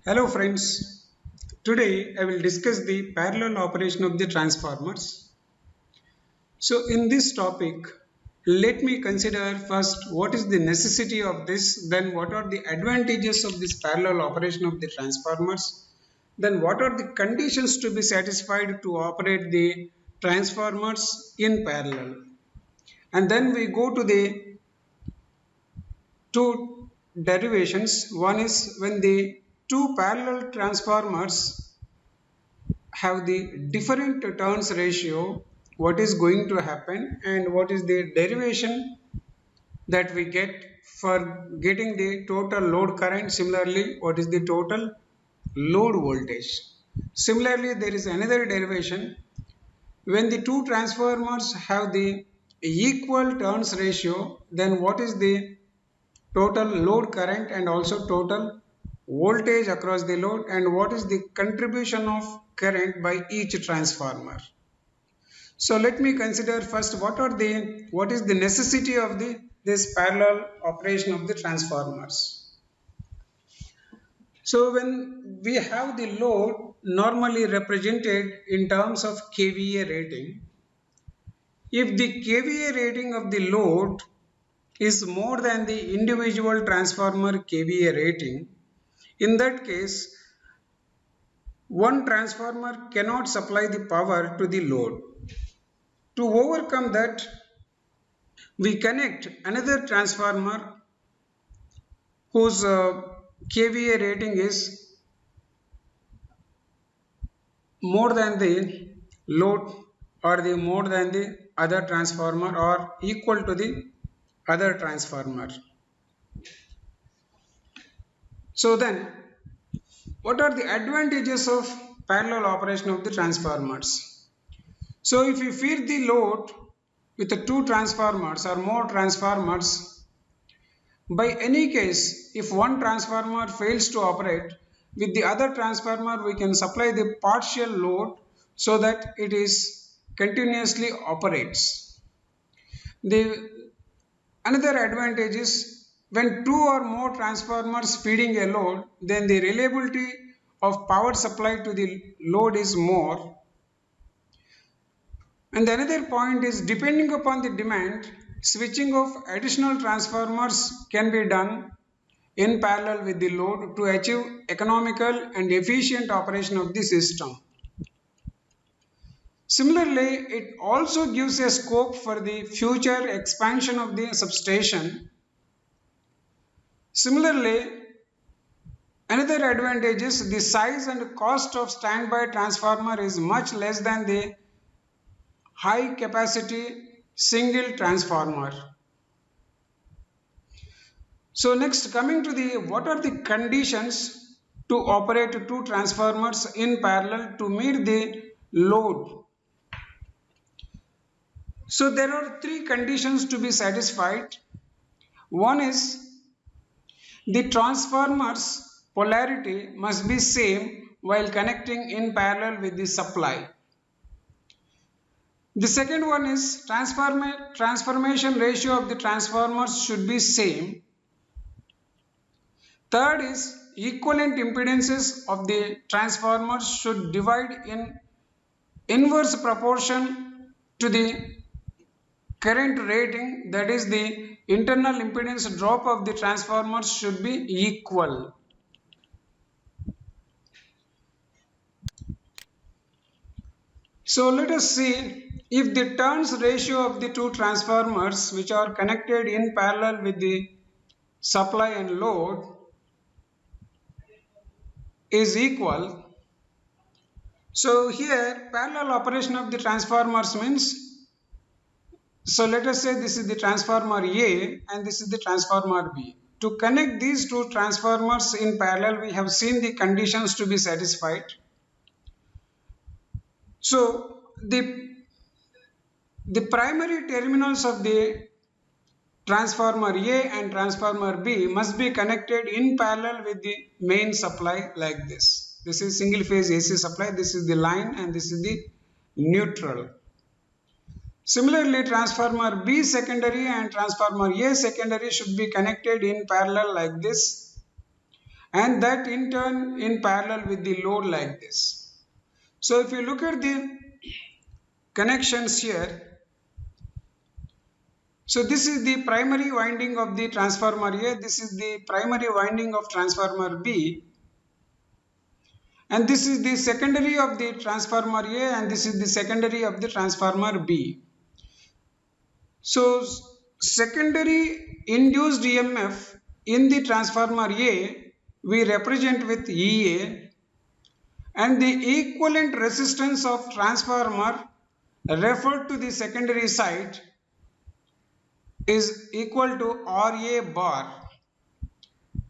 Hello friends, today I will discuss the parallel operation of the transformers. So in this topic, let me consider first what is the necessity of this, then what are the advantages of this parallel operation of the transformers, then what are the conditions to be satisfied to operate the transformers in parallel. And then we go to the two derivations. One is when the two parallel transformers have the different turns ratio, what is going to happen and what is the derivation that we get for getting the total load current. Similarly, what is the total load voltage. Similarly, there is another derivation when the two transformers have the equal turns ratio, then what is the total load current and also total voltage across the load, and what is the contribution of current by each transformer. So let me consider first what is the necessity of this parallel operation of the transformers. So when we have the load normally represented in terms of kVA rating, if the kVA rating of the load is more than the individual transformer kVA rating, in that case one transformer cannot supply the power to the load. To overcome that, we connect another transformer whose kVA rating is more than the load, or the more than the other transformer, or equal to the other transformer. So then, what are the advantages of parallel operation of the transformers? So if you feed the load with the two transformers or more transformers, by any case, if one transformer fails to operate, with the other transformer we can supply the partial load so that it is continuously operates. Another advantage is when two or more transformers feeding a load, then the reliability of power supply to the load is more. And the another point is, depending upon the demand, switching of additional transformers can be done in parallel with the load to achieve economical and efficient operation of the system. Similarly, it also gives a scope for the future expansion of the substation. Similarly, another advantage is the size and cost of standby transformer is much less than the high capacity single transformer. So next, coming to the what are the conditions to operate two transformers in parallel to meet the load. So there are three conditions to be satisfied. One is the transformer's polarity must be same while connecting in parallel with the supply. The second one is transformation ratio of the transformers should be same. Third is equivalent impedances of the transformers should divide in inverse proportion to the current rating, that is the internal impedance drop of the transformers should be equal. So let us see if the turns ratio of the two transformers which are connected in parallel with the supply and load is equal. So here parallel operation of the transformers means, so let us say this is the transformer A and this is the transformer B. To connect these two transformers in parallel, we have seen the conditions to be satisfied. So the primary terminals of the transformer A and transformer B must be connected in parallel with the main supply like this. This is single phase AC supply, this is the line and this is the neutral. Similarly, transformer B secondary and transformer A secondary should be connected in parallel like this, and that in turn in parallel with the load like this. So if you look at the connections here, so this is the primary winding of the transformer A, this is the primary winding of transformer B, and this is the secondary of the transformer A, and this is the secondary of the transformer B. So secondary induced EMF in the transformer A we represent with EA, and the equivalent resistance of transformer referred to the secondary side is equal to RA bar.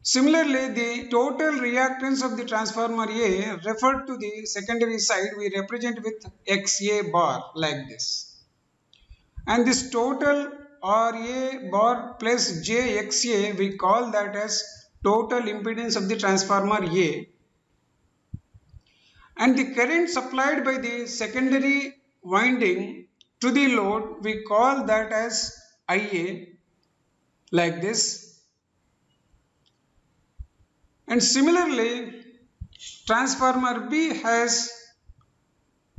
Similarly, the total reactance of the transformer A referred to the secondary side we represent with XA bar like this. And this total RA bar plus JXA we call that as total impedance of the transformer A. And the current supplied by the secondary winding to the load we call that as IA like this. And similarly, transformer B has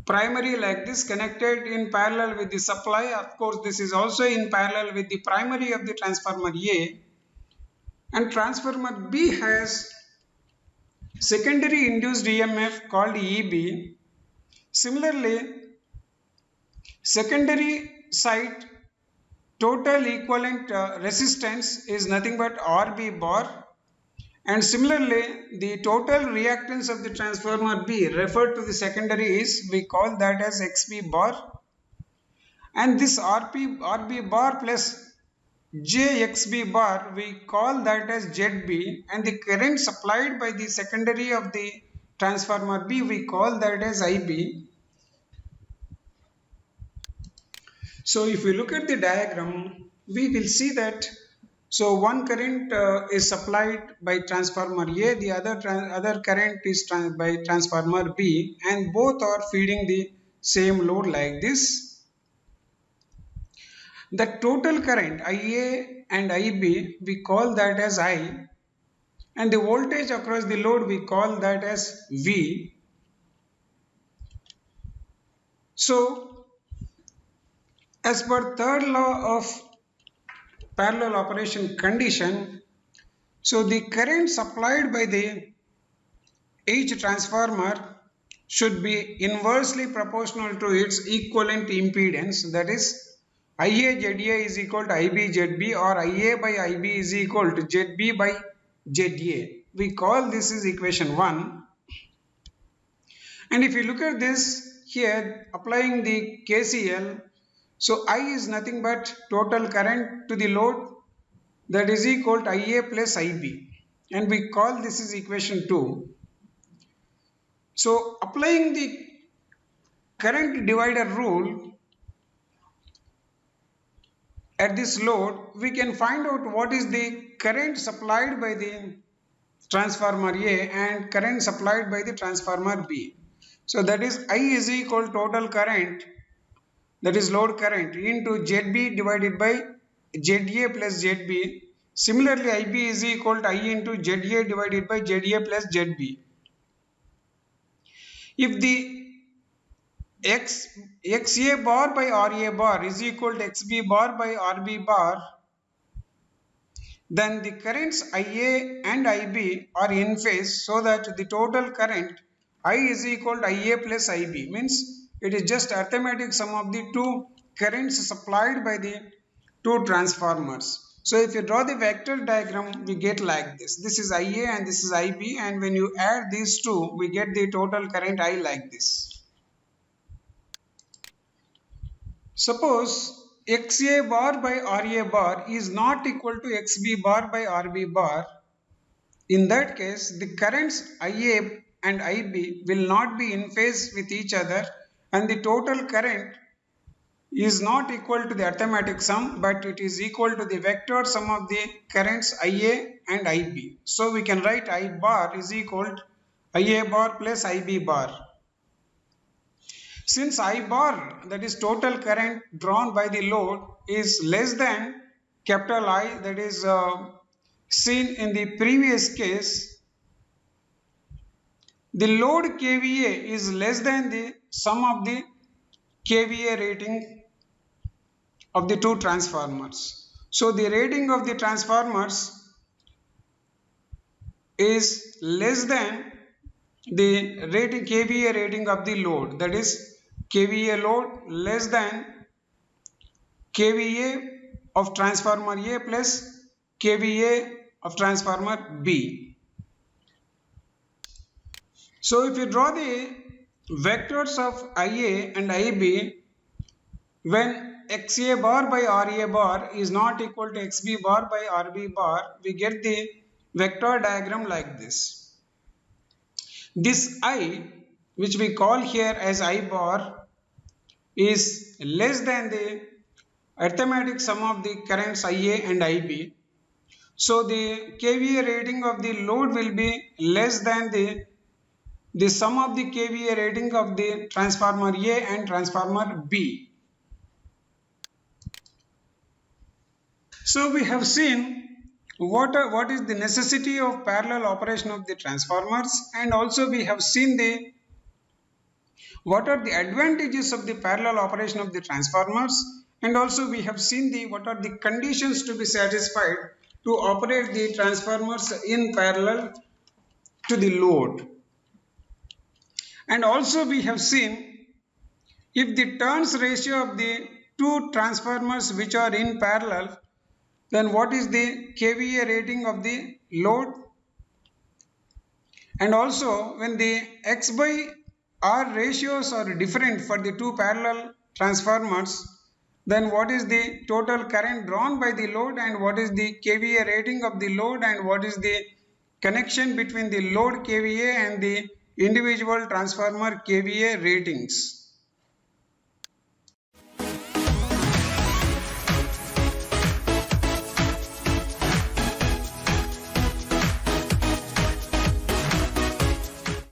primary like this connected in parallel with the supply. Of course, this is also in parallel with the primary of the transformer A. And transformer B has secondary induced EMF called EB. Similarly, secondary side total equivalent resistance is nothing but RB bar. And similarly, the total reactance of the transformer B referred to the secondary is, we call that as XB bar. And this RB bar plus JXB bar, we call that as ZB. And the current supplied by the secondary of the transformer B, we call that as IB. So if we look at the diagram, we will see that so one current is supplied by transformer A, the other current is by transformer B, and both are feeding the same load like this. The total current IA and IB we call that as I, and the voltage across the load we call that as V. So as per third law of parallel operation condition, so the current supplied by the each transformer should be inversely proportional to its equivalent impedance, that is IA ZA is equal to IB ZB, or IA by IB is equal to ZB by ZA. We call this is equation 1. And if you look at this here, applying the KCL, so I is nothing but total current to the load, that is equal to IA plus IB, and we call this is equation 2. So applying the current divider rule at this load, we can find out what is the current supplied by the transformer A and current supplied by the transformer B. So that is I is equal to total current, that is load current, into ZB divided by ZA plus ZB. Similarly, IB is equal to I into ZA divided by ZA plus ZB. If the XA bar by RA bar is equal to XB bar by RB bar, then the currents IA and IB are in phase, so that the total current I is equal to IA plus IB, means it is just arithmetic sum of the two currents supplied by the two transformers. So if you draw the vector diagram, we get like this. This is IA and this is IB, and when you add these two, we get the total current I like this. Suppose XA bar by RA bar is not equal to XB bar by RB bar. In that case, the currents IA and IB will not be in phase with each other, and the total current is not equal to the arithmetic sum, but it is equal to the vector sum of the currents IA and IB. So we can write I bar is equal to IA bar plus IB bar. Since I bar, that is total current drawn by the load, is less than capital I, that is seen in the previous case, the load kVA is less than the sum of the kVA rating of the two transformers. So the rating of the transformers is less than the rating kVA rating of the load, that is kVA load less than kVA of transformer A plus kVA of transformer B. So if you draw the vectors of IA and IB, when XA bar by RA bar is not equal to XB bar by RB bar, we get the vector diagram like this. This I, which we call here as I bar, is less than the arithmetic sum of the currents IA and IB. So the kVA rating of the load will be less than the sum of the kVA rating of the transformer A and transformer B. So we have seen what is the necessity of parallel operation of the transformers, and also we have seen what are the advantages of the parallel operation of the transformers, and also we have seen what are the conditions to be satisfied to operate the transformers in parallel to the load. And also we have seen if the turns ratio of the two transformers which are in parallel, then what is the kVA rating of the load, and also when the X by R ratios are different for the two parallel transformers, then what is the total current drawn by the load, and what is the kVA rating of the load, and what is the connection between the load kVA and the individual transformer kVA ratings.